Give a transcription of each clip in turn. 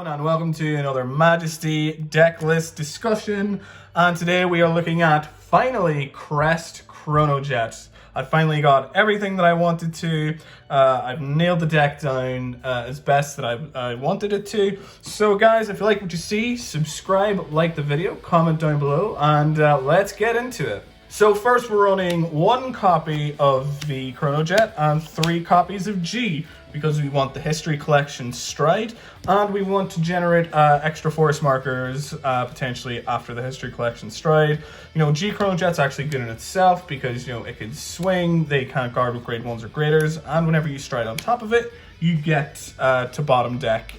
and welcome to another Majesty deck list discussion. And today we are looking at, finally, Crest Chronojet. I finally got everything that I wanted to. I've nailed the deck down as best that I wanted it to. So guys, if you like what you see, subscribe, like the video, comment down below, and let's get into it. So first we're running 1 copy of the Chronojet and 3 copies of G, because we want the History Collection Stride, and we want to generate extra force markers potentially after the History Collection Stride. You know, G Chronojet's actually good in itself because, you know, it can swing, they can't guard with grade 1s or graders, and whenever you stride on top of it, you get to bottom deck.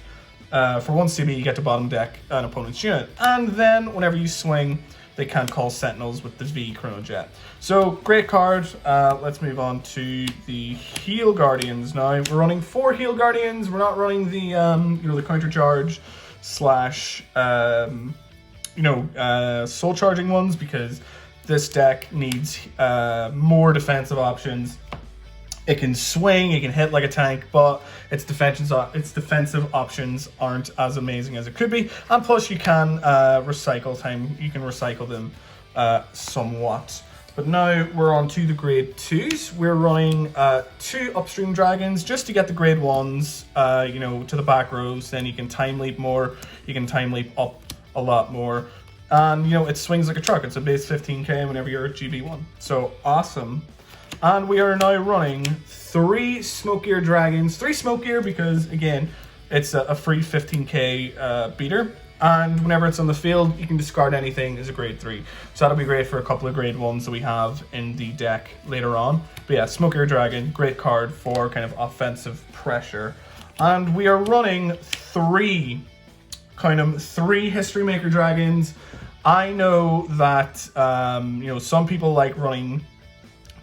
For 1 CB, you get to bottom deck an opponent's unit, and then whenever you swing, they can't call Sentinels with the V Chronojet. So, great card. Let's move on to the Heal Guardians now. We're running 4 Heal Guardians. We're not running the, you know, the counter charge slash, soul charging ones, because this deck needs more defensive options. It can swing, it can hit like a tank, but its defensive options aren't as amazing as it could be. And plus, you can recycle time. You can recycle them somewhat. But now we're on to the grade 2s. We're running 2 upstream dragons just to get the grade 1s, you know, to the back rows. Then you can time leap more. You can time leap up a lot more. And, you know, it swings like a truck. It's a base 15k whenever you're at GB1. So, awesome. And we are now running 3 Smoke Gear Dragons. 3 Smoke Gear because, again, it's a free 15k beater. And whenever it's on the field, you can discard anything as a grade 3. So that'll be great for a couple of grade 1s that we have in the deck later on. But yeah, Smoke Gear Dragon, great card for kind of offensive pressure. And we are running 3 History Maker Dragons. I know that, you know, some people like running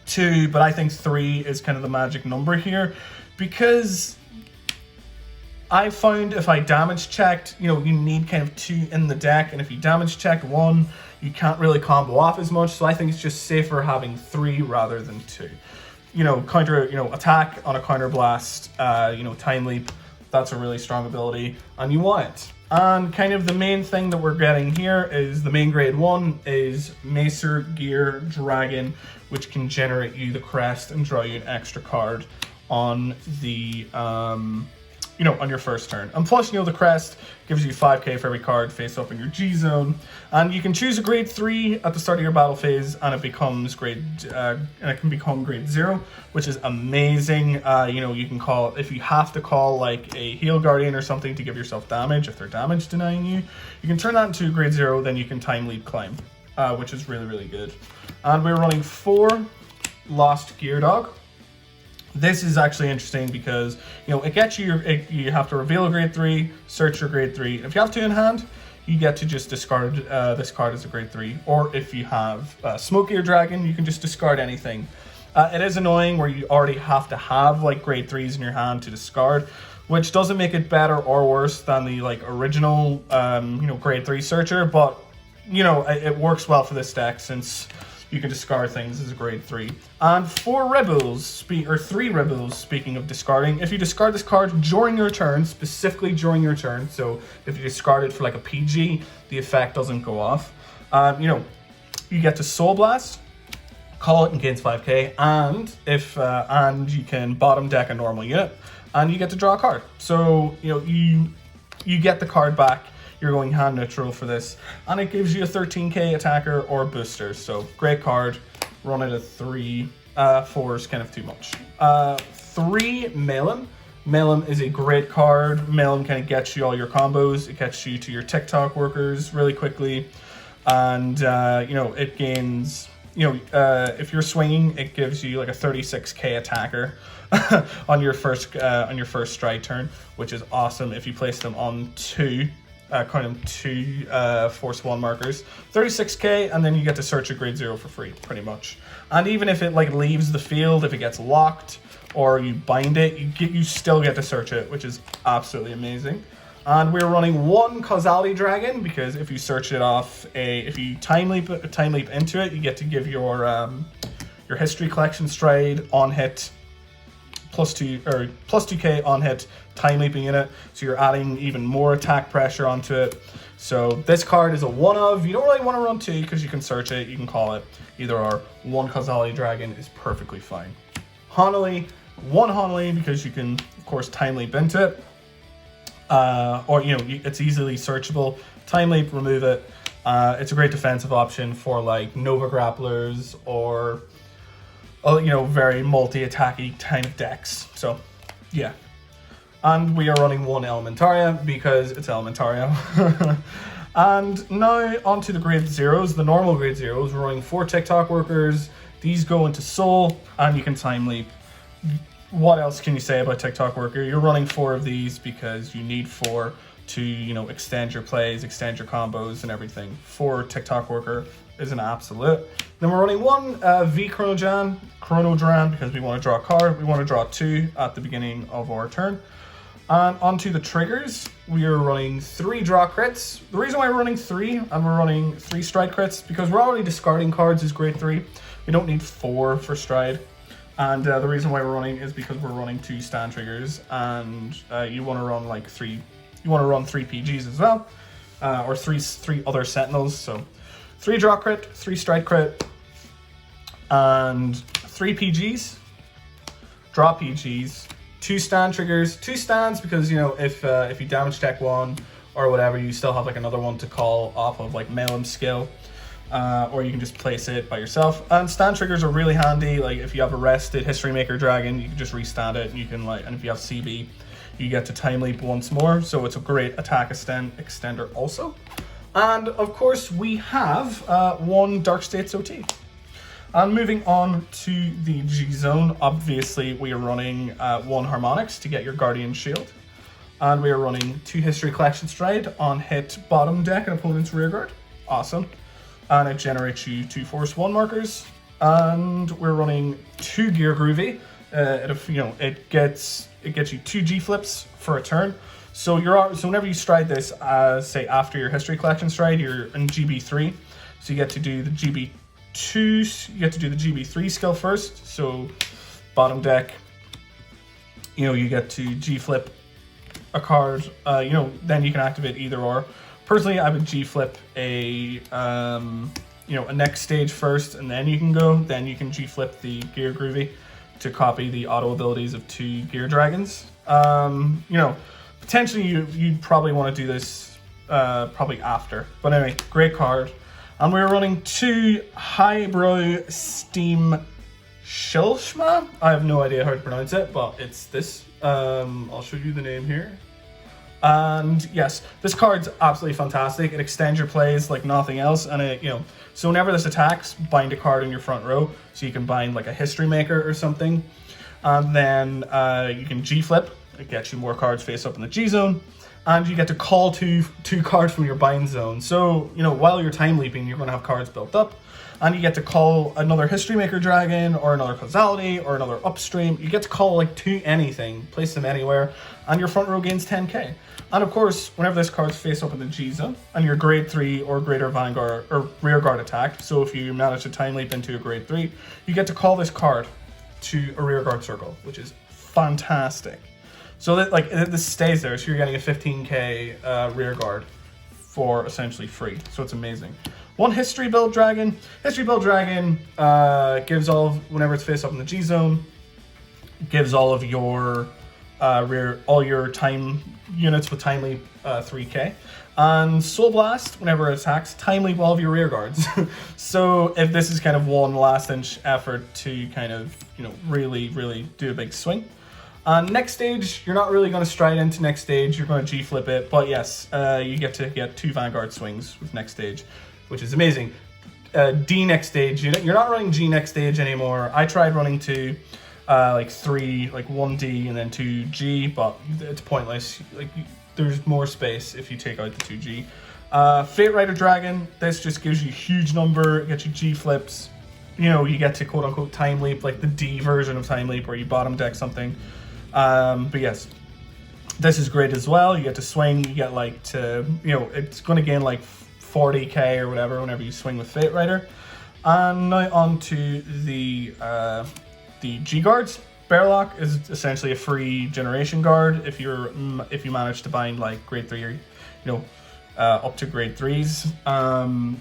2, but I think 3 is kind of the magic number here, because I found if I damage checked, you know, you need kind of 2 in the deck, and if you damage checked 1, you can't really combo off as much, so I think it's just safer having 3 rather than 2. You know, attack on a counter blast, you know, time leap, that's a really strong ability, and you want it. And kind of the main thing that we're getting here is the main grade 1 is Macer Gear Dragon, which can generate you the Crest and draw you an extra card on the, you know, on your first turn. And plus, you know, the Crest gives you 5k for every card face up in your Gzone. And you can choose a grade 3 at the start of your battle phase, and it becomes and it can become grade 0, which is amazing. You know, you can call, if you have to call like a Heal Guardian or something to give yourself damage, if they're damage denying you, you can turn that into a grade 0, then you can time leap climb, which is really, really good. And we're running 4 Lost Gear Dog. This is actually interesting because, you know, it gets you, you have to reveal a grade 3, search your grade 3. If you have 2 in hand, you get to just discard this card as a grade 3. Or if you have Smoke Gear Dragon, you can just discard anything. It is annoying where you already have to have like grade 3s in your hand to discard, which doesn't make it better or worse than the like original, you know, grade 3 searcher. But, you know, it works well for this deck since you can discard things as a grade 3. And 3 Rebels, speaking of discarding, if you discard this card during your turn, specifically during your turn, so if you discard it for like a PG, the effect doesn't go off. You know, you get to Soul Blast, call it and gains 5k, and if and you can bottom deck a normal unit, and you get to draw a card. So, you know, you get the card back. You're going hand neutral for this, and it gives you a 13k attacker or booster. So great card. Run it at 3. 4 is kind of too much. 3 Malum. Malum is a great card. Malum kind of gets you all your combos. It gets you to your TikTok workers really quickly, and you know, it gains. You know, if you're swinging, it gives you like a 36k attacker on your first stride turn, which is awesome if you place them on 2. Two Force 1 markers, 36k, and then you get to search a grade 0 for free, pretty much. And even if it like leaves the field, if it gets locked or you bind it, you still get to search it, which is absolutely amazing. And we're running 1 Causality Dragon because if you search it off, if you time leap into it, you get to give your History Collection Stride on hit plus 2k on hit time leaping in it, so you're adding even more attack pressure onto it. So this card is a one of. You don't really want to run two because you can search it, you can call it either or. One causality dragon is perfectly fine. Honolly, one Honolly because you can of course time leap into it, or it's easily searchable. Time leap, remove it. It's a great defensive option for like Nova Grapplers or very multi-attacky kind of decks. So yeah. And we are running one Elementaria because it's Elementaria. And now onto the grade zeros, the normal grade zeros. We're running 4 TikTok workers. These go into Soul and you can time leap. What else can you say about TikTok worker? You're running 4 of these because you need 4 to extend your plays, extend your combos and everything. 4 TikTok worker is an absolute. Then we're running 1 V Chronodran because we want to draw a card. We want to draw 2 at the beginning of our turn. And onto the triggers, we are running 3 draw crits. The reason why we're running 3 and we're running 3 stride crits because we're already discarding cards is grade 3. We don't need 4 for stride. And the reason why we're running is because we're running 2 stand triggers, and you want to run like 3. You want to run 3 PGs as well, or three other sentinels. So 3 draw crit, 3 stride crit, and 3 PGs, draw PGs, 2 stand triggers, 2 stands because if you damage deck 1 or whatever, you still have like another one to call off of like Melum's skill. Or you can just place it by yourself. And stand triggers are really handy. Like if you have Arrested History Maker Dragon, you can just restand it, and you can and if you have CB, you get to time leap once more. So it's a great attack extender also. And of course we have 1 Dark States OT. And moving on to the Gzone, obviously we are running 1 Harmonics to get your Guardian Shield. And we are running 2 History Collection Stride on hit bottom deck and opponent's rearguard. Awesome. And it generates you 2 Force 1 markers. And we're running 2 Gear Groovy. It gets you 2 G flips for a turn. So whenever you stride this, say after your History Collection Stride, you're in GB3. So you get to do the GB2. You get to do the GB3 skill first. So bottom deck, you get to G flip a card. Then you can activate either or. Personally, I would G flip a next stage first, and then you can go. Then you can G flip the Gear Groovy to copy the auto abilities of 2 Gear Dragons. Potentially you'd probably want to do this probably after. But anyway, great card. And we're running 2 Highbrow Steam Shilshma. I have no idea how to pronounce it, but it's this. I'll show you the name here. And yes, this card's absolutely fantastic. It extends your plays like nothing else, and so whenever this attacks, bind a card in your front row, so you can bind like a History Maker or something, and then you can G flip. It gets you more cards face up in the G zone, and you get to call two cards from your bind zone. So while you're time leaping, you're going to have cards built up, and you get to call another History Maker Dragon or another Causality or another Upstream. You get to call like 2 anything, place them anywhere, and your front row gains 10k. And of course, whenever this card's face up in the G zone and your grade 3 or greater Vanguard or rear guard attack, so if you manage to time leap into a grade 3, you get to call this card to a rear guard circle, which is fantastic. So that this stays there, so you're getting a 15k rear guard for essentially free. So it's amazing. 1 History Build Dragon. History Build Dragon gives whenever it's face up in the G zone, gives all of your all your time units with time leap 3k, and Soul Blast whenever it attacks, time leap all of your rear guards. So if this is kind of one last inch effort to kind of really do a big swing. Next stage, you're not really going to stride into next stage, you're going to G flip it, but yes, you get to get 2 Vanguard swings with next stage, which is amazing. D next stage, you're not running G next stage anymore. I tried running 2, like 3, like 1D and then 2G, but it's pointless. There's more space if you take out the 2G. Fate Rider Dragon, this just gives you a huge number, it gets you G flips. You get to quote unquote time leap, like the D version of time leap where you bottom deck something. But yes, this is great as well. You get to swing, you get it's going to gain like 40k or whatever whenever you swing with Fate Rider. And now on to the G guards. Bearlock is essentially a free generation guard if you manage to bind like grade 3 or, you know, up to grade 3s,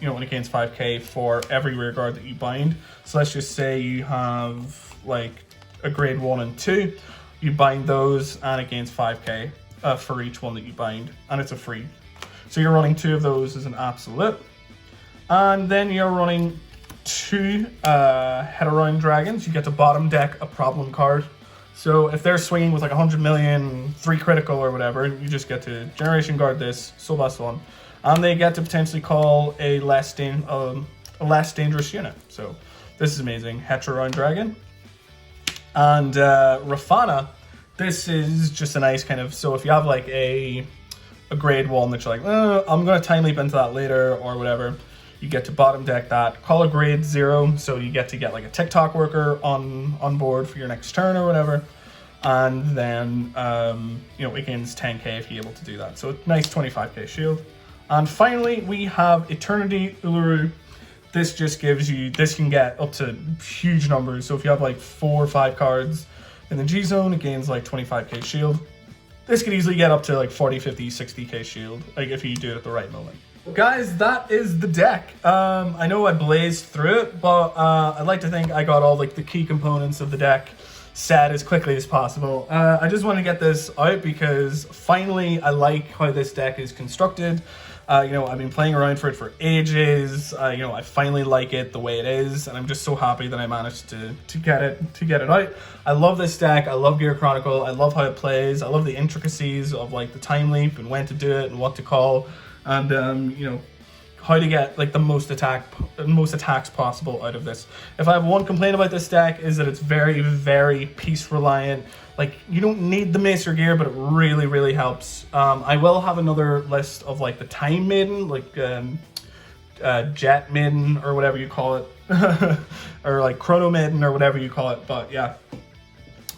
you know, when it gains 5k for every rear guard that you bind. So let's just say you have like a grade 1 and 2, you bind those and it gains 5k for each one that you bind, and it's a free. So you're running 2 of those as an absolute, and then you're running 2 Heteroid Dragons. You get to bottom deck a problem card. So if they're swinging with like 100 million, 3 critical or whatever, you just get to generation guard this, Soul Blast 1, and they get to potentially call a less dangerous unit. So this is amazing. Heteroid Dragon. And Rafana, this is just a nice kind of, so if you have like a grade 1 that you're like, I'm going to time leap into that later or whatever, you get to bottom deck that, call a grade 0, so you get to get like a TikTok worker on board for your next turn or whatever, and then you know, it gains 10k if you're able to do that. So a nice 25k shield. And finally, we have Eternity Uluru. This just gives you, this can get up to huge numbers. So if you have like 4 or 5 cards in the Gzone, it gains like 25k shield. This could easily get up to like 40, 50, 60k shield, like if you do it at the right moment. Guys, that is the deck. I know I blazed through it, but I'd like to think I got all like the key components of the deck set as quickly as possible. I just want to get this out because finally I like how this deck is constructed. You know, I've been playing around for it for ages. You know, I finally like it the way it is, and I'm just so happy that I managed to get it out. I love this deck. I love Gear Chronicle. I love how it plays. I love the intricacies of like the time leap and when to do it and what to call, and you know, how to get like the most attacks possible out of this. If I have one complaint about this deck, is that it's very, very piece reliant. Like, you don't need the Macer gear, but it really, really helps. I will have another list of like the Time Maiden, like Jet Maiden or whatever you call it, or like Chrono Maiden or whatever you call it. But yeah,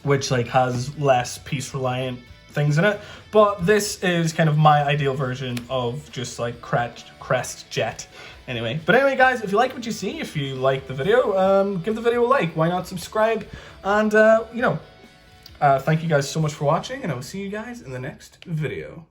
which like has less piece reliant things in it. But this is kind of my ideal version of just like Crest Jet. Anyway, guys, if you like what you see, if you like the video, give the video a like. Why not subscribe? And you know, thank you guys so much for watching, and I will see you guys in the next video.